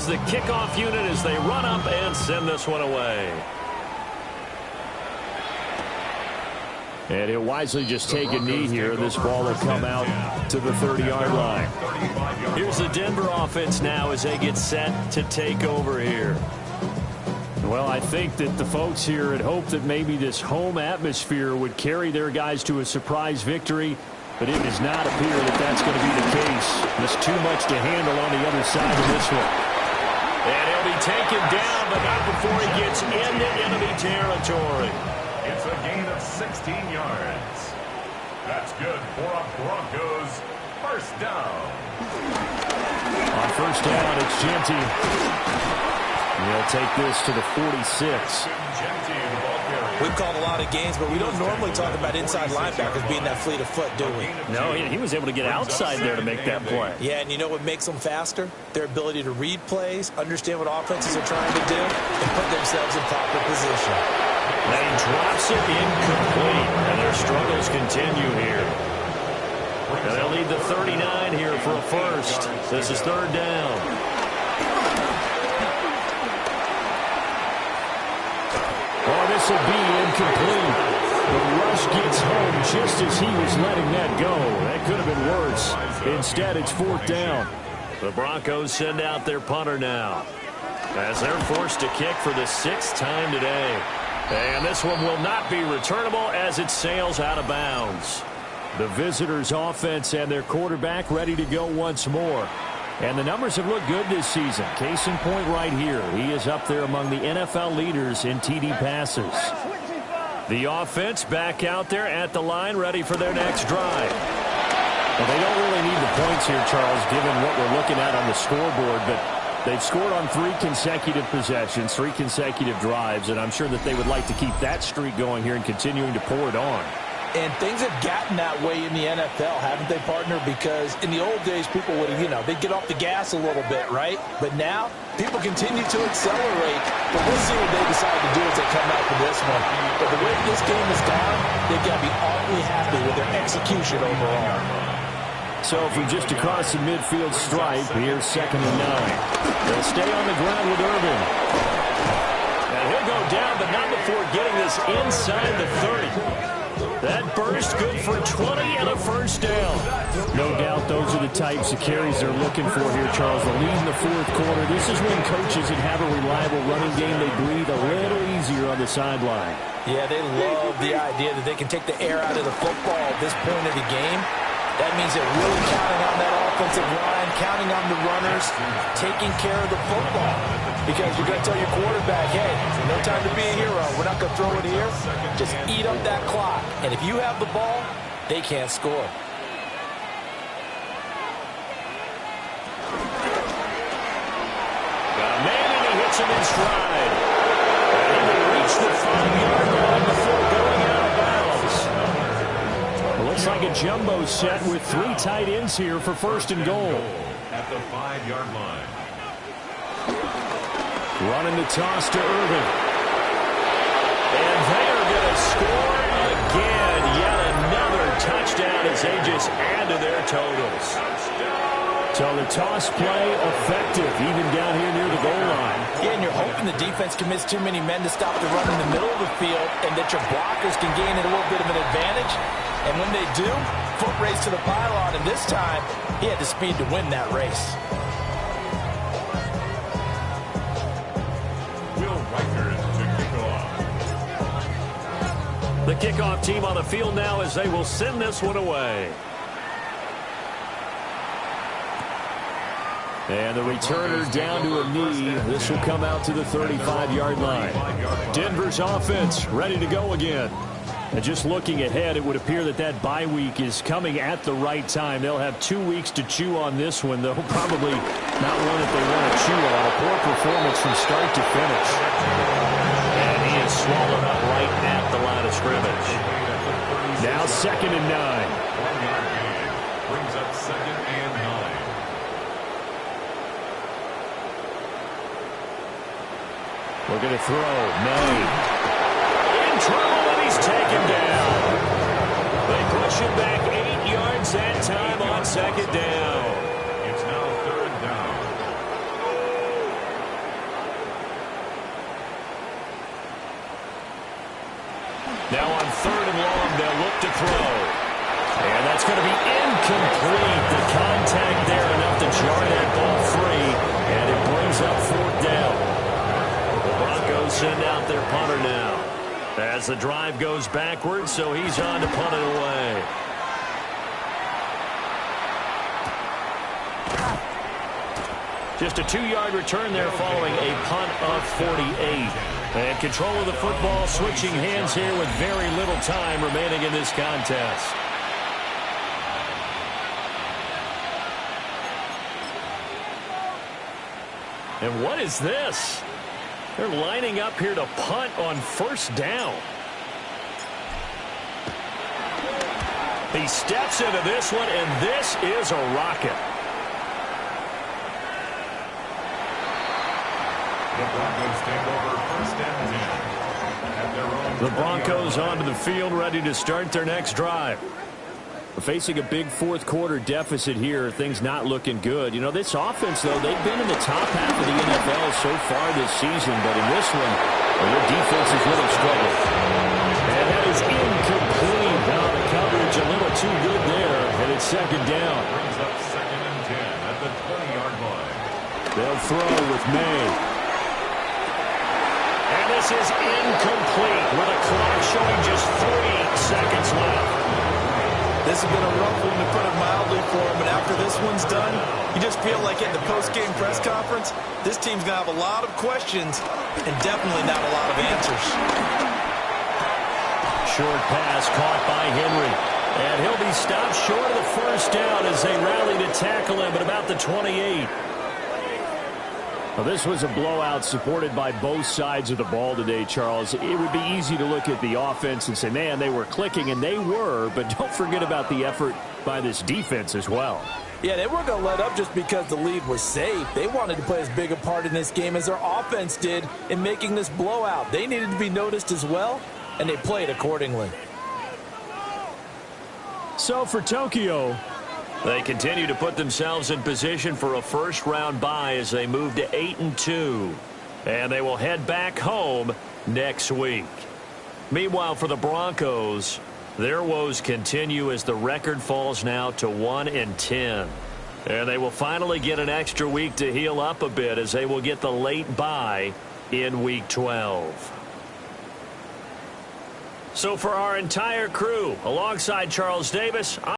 is the kickoff unit as they run up and send this one away. And he'll wisely just take a knee here. This ball will come out to the 30-yard line. Here's the Denver offense now as they get set to take over here. Well, I think that the folks here had hoped that maybe this home atmosphere would carry their guys to a surprise victory, but it does not appear that that's going to be the case. There's too much to handle on the other side of this one. And he'll be taken down, but not before he gets into enemy territory. It's a gain of 16 yards. That's good for a Broncos first down. On first down, it's Jeanty. He'll take this to the 46. We've called a lot of games, but we don't normally talk about inside linebackers being that fleet of foot, do we? No, he was able to get outside there to make that play. Yeah, and you know what makes them faster? Their ability to read plays, understand what offenses are trying to do, and put themselves in proper position. And he drops it incomplete, and their struggles continue here. And they'll need the 39 here for a first. This is third down. Oh, this will be incomplete. The rush gets home just as he was letting that go. That could have been worse. Instead, it's fourth down. The Broncos send out their punter now, as they're forced to kick for the sixth time today. And this one will not be returnable as it sails out of bounds. The visitors' offense and their quarterback ready to go once more. And the numbers have looked good this season. Case in point right here. He is up there among the NFL leaders in TD passes. The offense back out there at the line, ready for their next drive. Well, they don't really need the points here, Charles, given what we're looking at on the scoreboard. But they've scored on 3 consecutive possessions, 3 consecutive drives, and I'm sure that they would like to keep that streak going here and continuing to pour it on. And things have gotten that way in the NFL, haven't they, partner? Because in the old days, people would, they'd get off the gas a little bit, right? But now, people continue to accelerate. But we'll see what they decide to do as they come out for this one. But the way this game has gone, they've got to be awfully happy with their execution overall. So from just across the midfield stripe, here's 2nd and 9. They'll stay on the ground with Irvin. And he'll go down, but not before getting this inside the 30. That burst good for 20 and a first down. No doubt those are the types of carries they're looking for here, Charles. The lead in the fourth quarter. This is when coaches that have a reliable running game, they breathe a little easier on the sideline. Yeah, they love the idea that they can take the air out of the football at this point of the game. That means they're really counting on that offensive line, counting on the runners, taking care of the football. Because you're going to tell your quarterback, hey, no time to be a hero. We're not going to throw it here. Just eat up that clock. And if you have the ball, they can't score. Got a man, and he hits him in stride. And he will reach the 5-yard line before going out of bounds. It looks like a jumbo set with 3 tight ends here for first and goal. At the 5-yard line. Running the toss to Irvin. And they are going to score again. Yet another touchdown as they just add to their totals. So the toss play effective, even down here near the goal line. Yeah, and you're hoping the defense commits too many men to stop the run in the middle of the field and that your blockers can gain a little bit of an advantage. And when they do, foot race to the pylon. And this time, he had the speed to win that race. The kickoff team on the field now as they will send this one away. And the returner down to a knee. This will come out to the 35-yard line. Denver's offense ready to go again. And just looking ahead, it would appear that that bye week is coming at the right time. They'll have 2 weeks to chew on this one, though probably not one that they want to chew on. A poor performance from start to finish. And he is swallowed up right at the line of scrimmage. Now 2nd and 9. Brings up 2nd and 9. We're going to throw. May. In trouble, and he's taken down. They push him back 8 yards that time on 2nd down. It's now 3rd down. to throw. And that's going to be incomplete. The contact there enough to jar that ball free, and it brings up fourth down. The Broncos send out their punter now. As the drive goes backwards, so he's on to punt it away. Just a 2-yard return there following a punt of 48. And control of the football switching hands here with very little time remaining in this contest. And what is this? They're lining up here to punt on first down. He steps into this one, and this is a rocket. The Broncos take over first and 10 at their own. The Broncos onto the field, ready to start their next drive. Facing a big fourth-quarter deficit here, things not looking good. You know, this offense, though, they've been in the top half of the NFL so far this season, but in this one, their defense has really struggled. And that is incomplete. Now the coverage a little too good there, and it's second down. Brings up second and 10 at the 20-yard line. They'll throw with May. And this is incomplete with a clock showing just 3 seconds left. This has been a rough one, to put it mildly, for him. But after this one's done, you just feel like in the post-game press conference, this team's going to have a lot of questions and definitely not a lot of answers. Short pass caught by Henry. And he'll be stopped short of the first down as they rally to tackle him at about the 28. Well, this was a blowout supported by both sides of the ball today, Charles. It would be easy to look at the offense and say, man, they were clicking, and they were, but don't forget about the effort by this defense as well. Yeah, they weren't going to let up just because the lead was safe. They wanted to play as big a part in this game as their offense did in making this blowout. They needed to be noticed as well, and they played accordingly. So for Tokyo, they continue to put themselves in position for a first-round bye as they move to 8-2. And they will head back home next week. Meanwhile, for the Broncos, their woes continue as the record falls now to 1-10. And they will finally get an extra week to heal up a bit as they will get the late bye in Week 12. So for our entire crew, alongside Charles Davis,